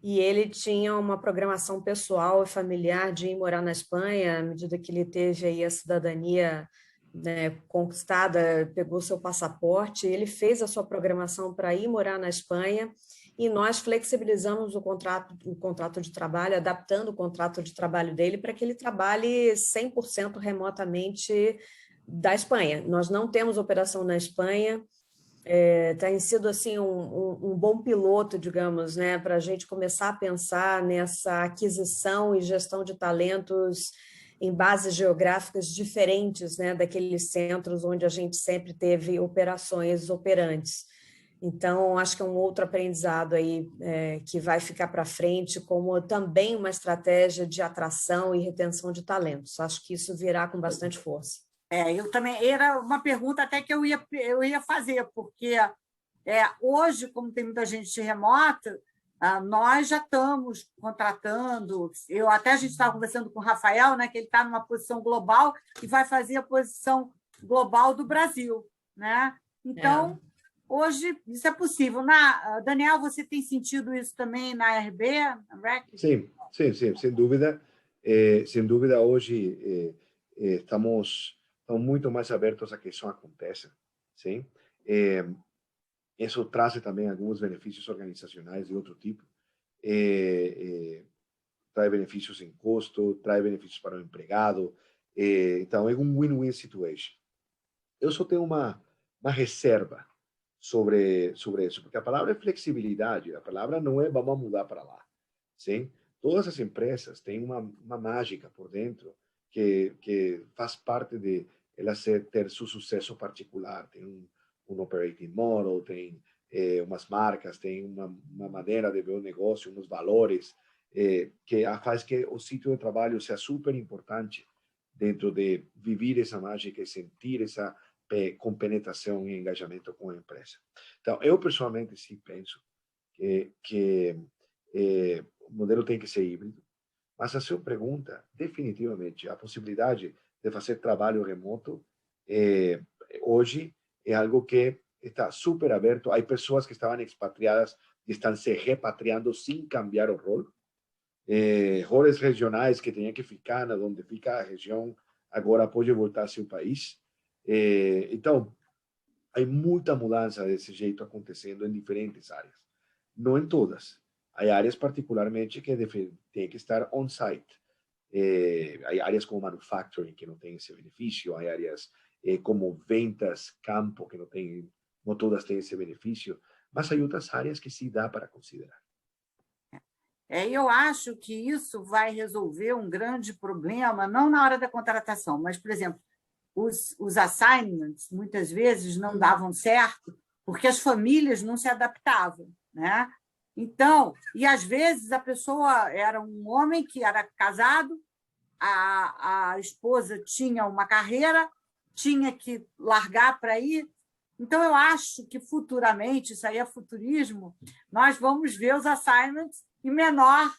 e ele tinha uma programação pessoal e familiar de ir morar na Espanha, à medida que ele teve aí a cidadania, né, conquistada, pegou seu passaporte, ele fez a sua programação para ir morar na Espanha, e nós flexibilizamos o contrato de trabalho, adaptando o contrato de trabalho dele para que ele trabalhe 100% remotamente da Espanha. Nós não temos operação na Espanha, tem sido assim um bom piloto, digamos, né, para a gente começar a pensar nessa aquisição e gestão de talentos em bases geográficas diferentes, né, daqueles centros onde a gente sempre teve operações operantes. Então, acho que é um outro aprendizado aí que vai ficar para frente, como também uma estratégia de atração e retenção de talentos. Acho que isso virá com bastante força. Eu também, era uma pergunta até que eu ia fazer, porque hoje, como tem muita gente remota, nós já estamos contratando, a gente estava conversando com o Rafael, né, que ele está numa posição global e vai fazer a posição global do Brasil, né? Então, hoje isso é possível. Daniel, você tem sentido isso também na RB, na REC? Sim, sem dúvida. Sem dúvida, hoje estamos muito mais abertos a que isso aconteça. Sim? Isso traz também alguns benefícios organizacionais de outro tipo. Traz benefícios em custo, traz benefícios para o empregado. Então, é um win-win situation. Eu só tenho uma reserva sobre isso, porque a palavra é flexibilidade, a palavra não é vamos mudar para lá. Sim? Todas as empresas têm uma mágica por dentro que faz parte de elas ter seu sucesso particular. Tem um operating model, tem umas marcas, tem uma maneira de ver o negócio, uns valores que faz que o sítio de trabalho seja super importante dentro de viver essa mágica e sentir essa compenetração e engajamento com a empresa. Então, eu pessoalmente sim penso que o modelo tem que ser híbrido, mas a sua pergunta, definitivamente, a possibilidade de fazer trabalho remoto hoje é algo que está super aberto. Há pessoas que estavam expatriadas e estão se repatriando sem cambiar o rol. Roles regionais que tinham que ficar onde fica a região, agora pode voltar ao seu país. Então, há muita mudança desse jeito acontecendo em diferentes áreas. Não em todas. Há áreas particularmente que tem que estar on-site. Há áreas como manufacturing que não tem esse benefício, há áreas como ventas, campo, que não todas têm esse benefício, mas há outras áreas que sim dá para considerar. Eu acho que isso vai resolver um grande problema, não na hora da contratação, mas, por exemplo, os assignments muitas vezes não davam certo porque as famílias não se adaptavam, né? Então, e às vezes a pessoa era um homem que era casado, a esposa tinha uma carreira, tinha que largar para ir. Então, eu acho que futuramente, isso aí é futurismo, nós vamos ver os assignments em menor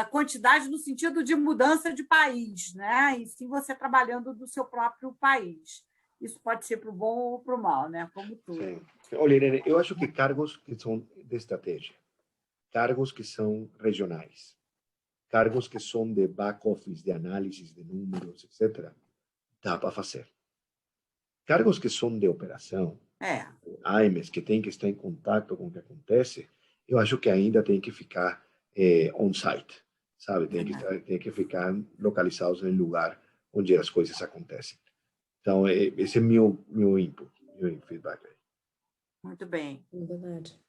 quantidade no sentido de mudança de país, né? E sim você trabalhando do seu próprio país. Isso pode ser para o bom ou para o mal, né? Como tudo. Sim. Olha, Irene, eu acho que cargos que são de estratégia, cargos que são regionais, cargos que são de back office, de análise de números, etc., dá para fazer. Cargos que são de operação, AIMES, que tem que estar em contato com o que acontece, eu acho que ainda tem que ficar on-site, sabe? Tem que ficar localizados no lugar onde as coisas acontecem. Então, esse é meu input, meu feedback. Muito bem. É verdade.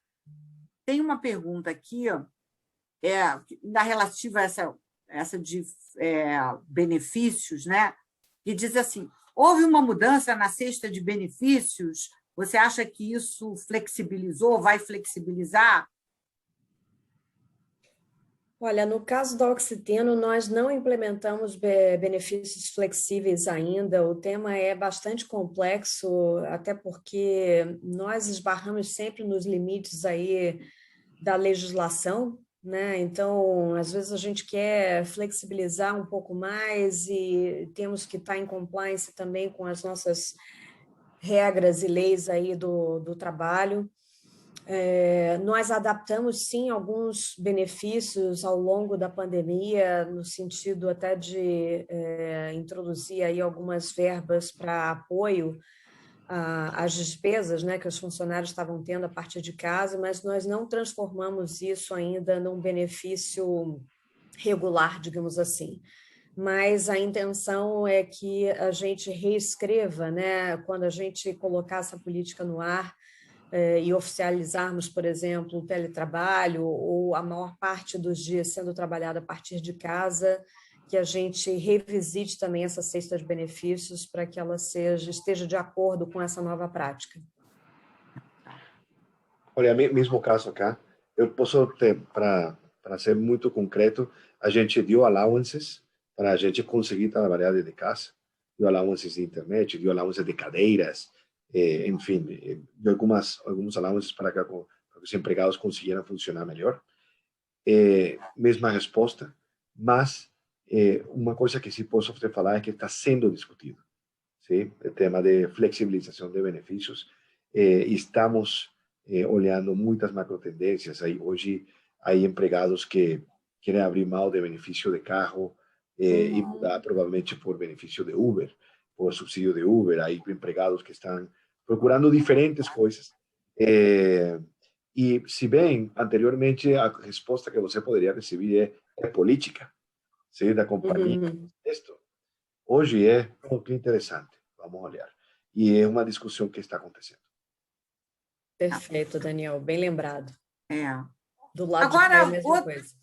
Tem uma pergunta aqui, da relativa a essa de benefícios, né? Que diz assim: houve uma mudança na cesta de benefícios? Você acha que isso flexibilizou, vai flexibilizar? Olha, no caso da Oxiteno, nós não implementamos benefícios flexíveis ainda. O tema é bastante complexo, até porque nós esbarramos sempre nos limites aí da legislação, né? Então, às vezes a gente quer flexibilizar um pouco mais e temos que estar em compliance também com as nossas regras e leis aí do trabalho. Nós adaptamos, sim, alguns benefícios ao longo da pandemia, no sentido até de introduzir aí algumas verbas para apoio às despesas, né, que os funcionários estavam tendo a partir de casa, mas nós não transformamos isso ainda num benefício regular, digamos assim. Mas a intenção é que a gente reescreva, né, quando a gente colocar essa política no ar, e oficializarmos, por exemplo, o teletrabalho ou a maior parte dos dias sendo trabalhado a partir de casa, que a gente revisite também essa cesta de benefícios para que ela esteja de acordo com essa nova prática. Olha, mesmo caso acá, eu posso ter, para ser muito concreto, a gente deu allowances para a gente conseguir trabalhar desde casa. Deu allowances de internet, deu allowances de cadeiras, enfim, deu alguns allowances para que os empregados conseguiram funcionar melhor. Mesma resposta, mas uma coisa que sim posso te falar é que está sendo discutido, sim? O tema de flexibilização de benefícios. Estamos olhando muitas macro tendências. Aí, hoje, há empregados que querem abrir mão de benefício de carro e mudar provavelmente por benefício de Uber, por subsídio de Uber. Há empregados que estão procurando diferentes coisas. E, se bem, anteriormente, a resposta que você poderia receber é política, sim, da companhia. Isto. Hoje é, oh, que interessante, vamos olhar. E é uma discussão que está acontecendo. Perfeito, Daniel, bem lembrado. Do lado de cá é a Agora, mesma coisa.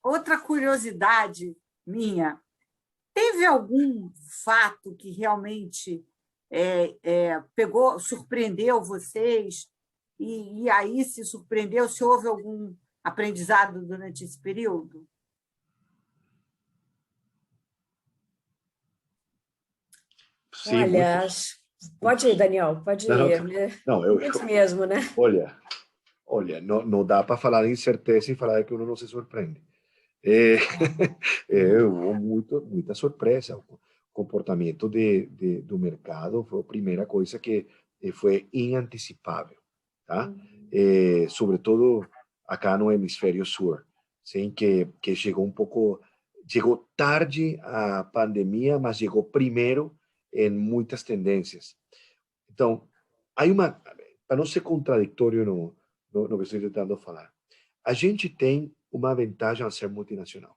outra curiosidade minha, teve algum fato que realmente pegou, surpreendeu vocês, e aí se surpreendeu, se houve algum aprendizado durante esse período? Sim, Olha, muitos. pode ir, Daniel, pode Não, ir. não, Muitos mesmo, né? olha, não dá para falar de incerteza e falar que uno não se surpreende. É, houve muita surpresa. O comportamento do mercado foi a primeira coisa que foi inanticipável, tá? Sobretudo acá no hemisfério sul, sim, que chegou chegou tarde a pandemia, mas chegou primeiro em muitas tendências. Então, para não ser contraditório no que estou tentando falar, a gente tem uma vantagem ao ser multinacional.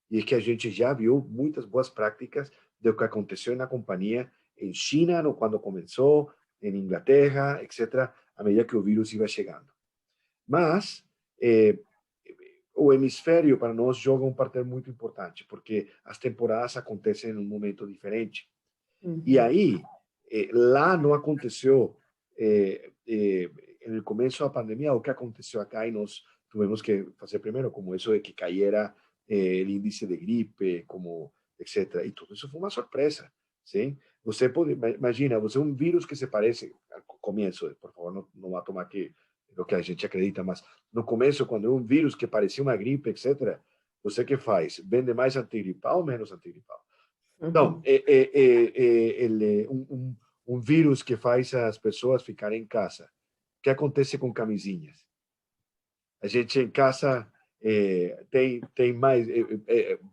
E é que a gente já viu muitas boas práticas do que aconteceu na companhia em China, quando começou, em Inglaterra, etc., à medida que o vírus ia chegando. Mas o hemisfério, para nós, joga um papel muito importante, porque as temporadas acontecem em um momento diferente. E aí, lá não aconteceu, no começo da pandemia, o que aconteceu acá, e nós tivemos que fazer primeiro, como isso de que caiera o índice de gripe, como etc. E tudo isso foi uma surpresa, sim? Você pode, imagina, você um vírus que se parece, ao começo, por favor, não vá tomar que o que a gente acredita, mas no começo, quando é um vírus que parecia uma gripe, etc., você que faz? Vende mais antigripal ou menos antigripal? Não, um vírus que faz as pessoas ficarem em casa. O que acontece com camisinhas? A gente em casa tem mais,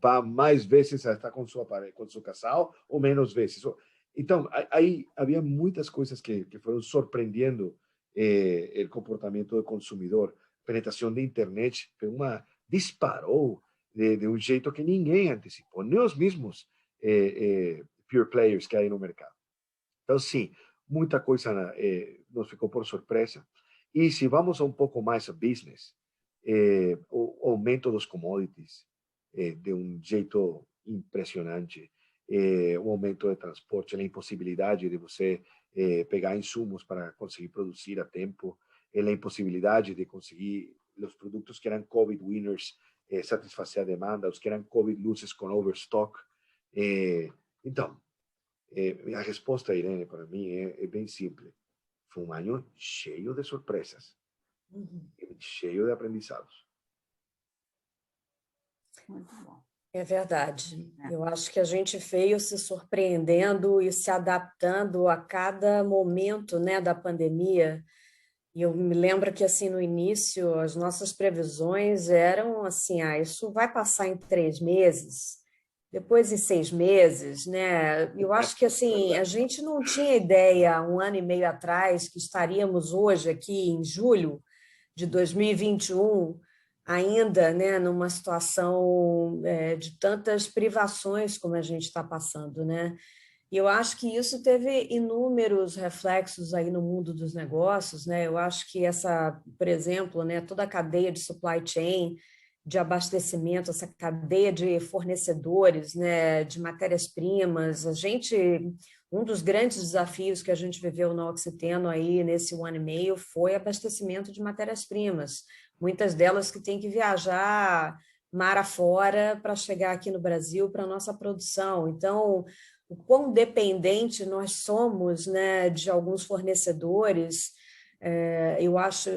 vai mais vezes a estar com com seu casal ou menos vezes. Então, aí havia muitas coisas que foram surpreendendo o comportamento do consumidor. A penetração da internet disparou de um jeito que ninguém antecipou, nem os mesmos pure players que há no mercado. Então, sim, muita coisa nos ficou por surpresa. E se vamos um pouco mais a business, o aumento dos commodities de um jeito impressionante, o aumento de transporte, a impossibilidade de você pegar insumos para conseguir produzir a tempo, a impossibilidade de conseguir os produtos que eram COVID winners satisfazer a demanda, os que eram Covid luzes com overstock. Então, a resposta, Irene, para mim é bem simples. Foi um ano cheio de surpresas, cheio de aprendizados. Muito bom. É verdade. Eu acho que a gente veio se surpreendendo e se adaptando a cada momento, né, da pandemia. E eu me lembro que, assim, no início, as nossas previsões eram assim, isso vai passar em 3 meses, depois em 6 meses, né? Eu acho que, assim, a gente não tinha ideia, 1 ano e meio atrás, que estaríamos hoje, aqui em julho de 2021, ainda, né, numa situação de tantas privações como a gente está passando, né? E eu acho que isso teve inúmeros reflexos aí no mundo dos negócios, né? Eu acho que por exemplo, né, toda a cadeia de supply chain, de abastecimento, essa cadeia de fornecedores, né, de matérias-primas, um dos grandes desafios que a gente viveu na Oxiteno aí nesse 1 ano e meio foi abastecimento de matérias-primas, muitas delas que têm que viajar mar afora para chegar aqui no Brasil para a nossa produção. Então, o quão dependente nós somos, né, de alguns fornecedores, eu acho,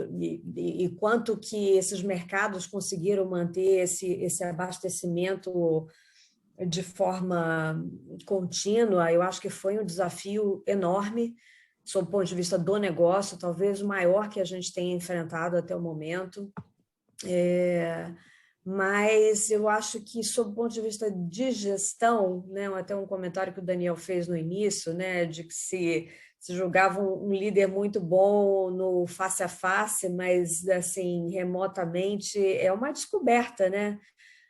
e quanto que esses mercados conseguiram manter esse abastecimento de forma contínua, eu acho que foi um desafio enorme, sob o ponto de vista do negócio, talvez o maior que a gente tenha enfrentado até o momento. Mas eu acho que, sob o ponto de vista de gestão, né, até um comentário que o Daniel fez no início, né, de que se julgava um líder muito bom no face a face, mas assim, remotamente, é uma descoberta, né?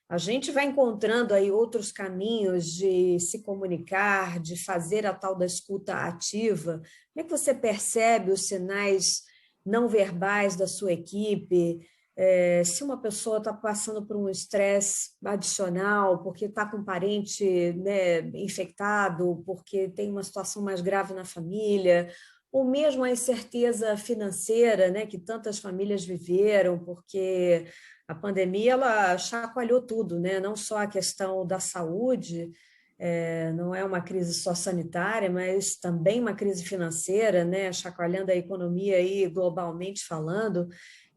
A gente vai encontrando aí outros caminhos de se comunicar, de fazer a tal da escuta ativa. Como é que você percebe os sinais não verbais da sua equipe? Se uma pessoa está passando por um estresse adicional, porque está com um parente, né, infectado, porque tem uma situação mais grave na família, ou mesmo a incerteza financeira, né, que tantas famílias viveram, porque a pandemia ela chacoalhou tudo, né? Não só a questão da saúde, não é uma crise só sanitária, mas também uma crise financeira, né? Chacoalhando a economia aí globalmente falando.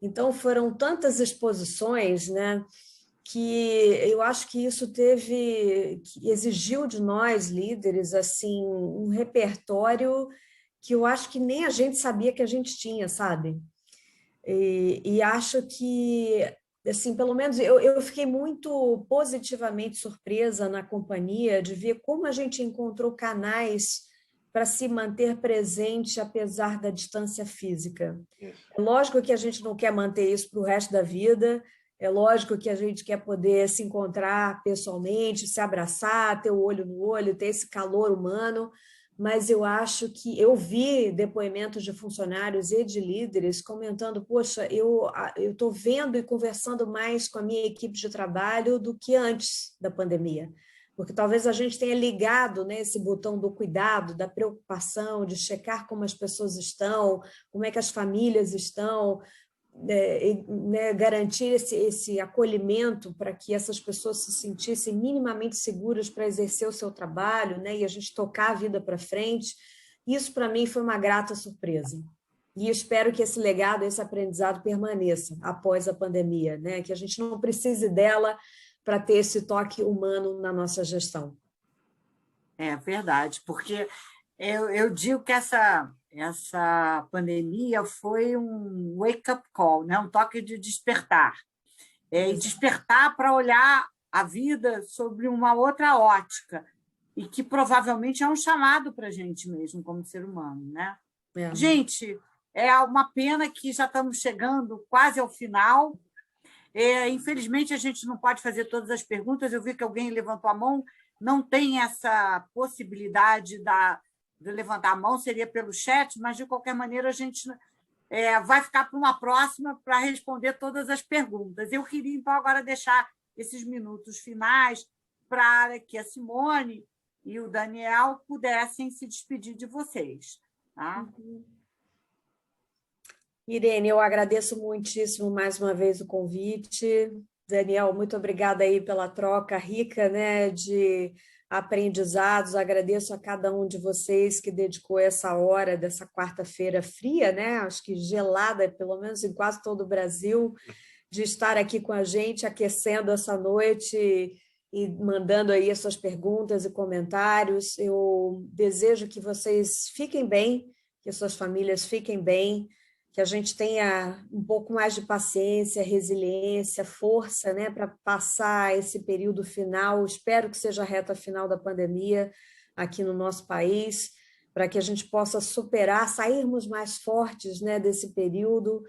Então, foram tantas exposições, né, que eu acho que isso que exigiu de nós, líderes, assim, um repertório que eu acho que nem a gente sabia que a gente tinha, sabe? E acho que, assim, pelo menos eu fiquei muito positivamente surpresa na companhia de ver como a gente encontrou canais para se manter presente apesar da distância física. É lógico que a gente não quer manter isso para o resto da vida, é lógico que a gente quer poder se encontrar pessoalmente, se abraçar, ter o olho no olho, ter esse calor humano, mas eu acho que eu vi depoimentos de funcionários e de líderes comentando, poxa, eu estou vendo e conversando mais com a minha equipe de trabalho do que antes da pandemia, porque talvez a gente tenha ligado, né, esse botão do cuidado, da preocupação, de checar como as pessoas estão, como é que as famílias estão, né, garantir esse acolhimento para que essas pessoas se sentissem minimamente seguras para exercer o seu trabalho, né, e a gente tocar a vida para frente. Isso, para mim, foi uma grata surpresa. E espero que esse legado, esse aprendizado permaneça após a pandemia, né, que a gente não precise dela para ter esse toque humano na nossa gestão. É verdade, porque eu digo que essa pandemia foi um wake-up call, né? Um toque de despertar. E despertar para olhar a vida sobre uma outra ótica, e que provavelmente é um chamado para a gente mesmo, como ser humano, né? Gente, é uma pena que já estamos chegando quase ao final. Infelizmente, a gente não pode fazer todas as perguntas. Eu vi que alguém levantou a mão. Não tem essa possibilidade de levantar a mão, seria pelo chat, mas, de qualquer maneira, a gente vai ficar para uma próxima para responder todas as perguntas. Eu queria, então, agora deixar esses minutos finais para que a Simone e o Daniel pudessem se despedir de vocês. Tá? Irene, eu agradeço muitíssimo mais uma vez o convite. Daniel, muito obrigada aí pela troca rica, né, de aprendizados. Agradeço a cada um de vocês que dedicou essa hora dessa quarta-feira fria, né, acho que gelada, pelo menos em quase todo o Brasil, de estar aqui com a gente, aquecendo essa noite e mandando aí as suas perguntas e comentários. Eu desejo que vocês fiquem bem, que suas famílias fiquem bem, que a gente tenha um pouco mais de paciência, resiliência, força, né, para passar esse período final. Espero que seja a reta final da pandemia aqui no nosso país, para que a gente possa superar, sairmos mais fortes, né, desse período,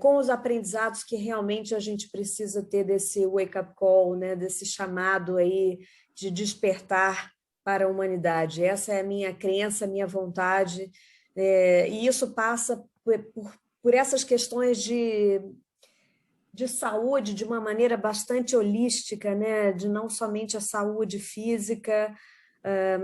com os aprendizados que realmente a gente precisa ter desse wake-up call, né, desse chamado aí de despertar para a humanidade. Essa é a minha crença, a minha vontade, e isso passa por essas questões de saúde de uma maneira bastante holística, né, de não somente a saúde física,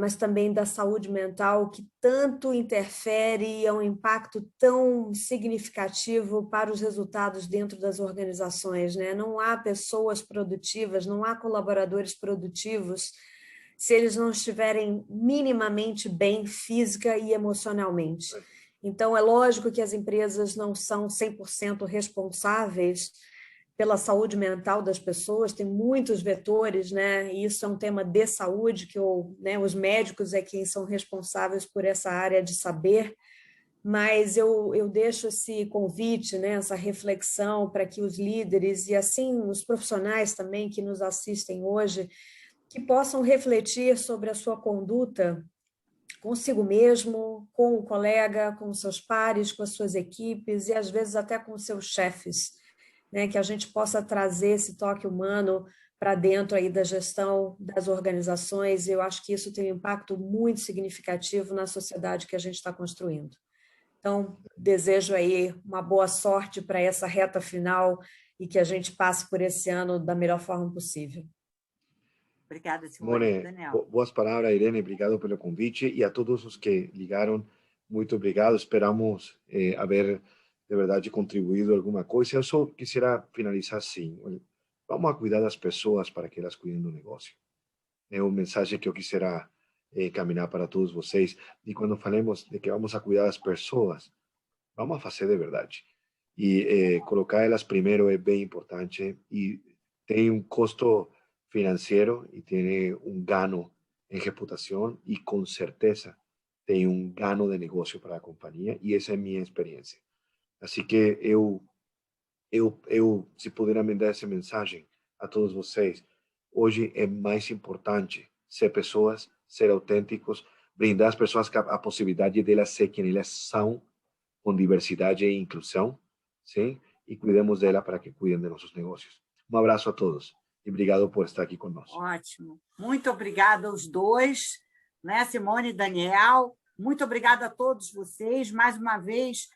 mas também da saúde mental, que tanto interfere e é um impacto tão significativo para os resultados dentro das organizações, né? Não há pessoas produtivas, não há colaboradores produtivos se eles não estiverem minimamente bem física e emocionalmente. Então, é lógico que as empresas não são 100% responsáveis pela saúde mental das pessoas, tem muitos vetores, né? E isso é um tema de saúde, que os médicos é quem são responsáveis por essa área de saber, mas eu deixo esse convite, né? Essa reflexão para que os líderes e assim os profissionais também que nos assistem hoje, que possam refletir sobre a sua conduta consigo mesmo, com o colega, com os seus pares, com as suas equipes e às vezes até com os seus chefes, né, que a gente possa trazer esse toque humano para dentro aí da gestão das organizações. Eu acho que isso tem um impacto muito significativo na sociedade que a gente está construindo. Então, desejo aí uma boa sorte para essa reta final e que a gente passe por esse ano da melhor forma possível. Obrigada, Simone. Daniel. Boas palavras, Irene. Obrigado pelo convite. E a todos os que ligaram, muito obrigado. Esperamos haver de verdade contribuído alguma coisa. Eu só quisiera finalizar assim. Vamos a cuidar das pessoas para que elas cuidem do negócio. É um mensagem que eu quisiera caminhar para todos vocês. E quando falemos de que vamos a cuidar das pessoas, vamos a fazer de verdade. E colocar elas primeiro é bem importante e tem um custo financeiro e tem um ganho em reputação e com certeza tem um ganho de negócio para a companhia e essa é a minha experiência. Assim que se puder mandar essa mensagem a todos vocês, hoje é mais importante ser pessoas, ser autênticos, brindar às pessoas a possibilidade de elas ser quem elas são, com diversidade e inclusão, sim? E cuidemos dela para que cuidem de nossos negócios. Um abraço a todos e obrigado por estar aqui conosco. Ótimo. Muito obrigada aos dois, né, Simone e Daniel. Muito obrigada a todos vocês. Mais uma vez,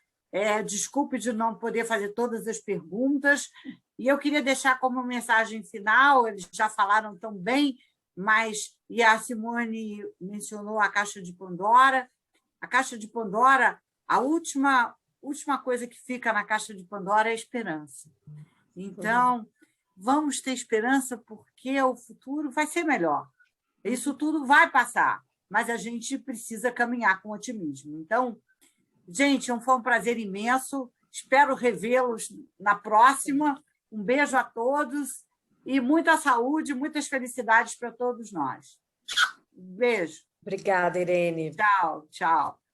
desculpe de não poder fazer todas as perguntas. E eu queria deixar como mensagem final, eles já falaram tão bem, e a Simone mencionou a Caixa de Pandora. A Caixa de Pandora, a última coisa que fica na Caixa de Pandora é a esperança. Então, vamos ter esperança porque o futuro vai ser melhor. Isso tudo vai passar, mas a gente precisa caminhar com otimismo. Então, gente, foi um prazer imenso. Espero revê-los na próxima. Um beijo a todos e muita saúde, muitas felicidades para todos nós. Beijo. Obrigada, Irene. Tchau, tchau.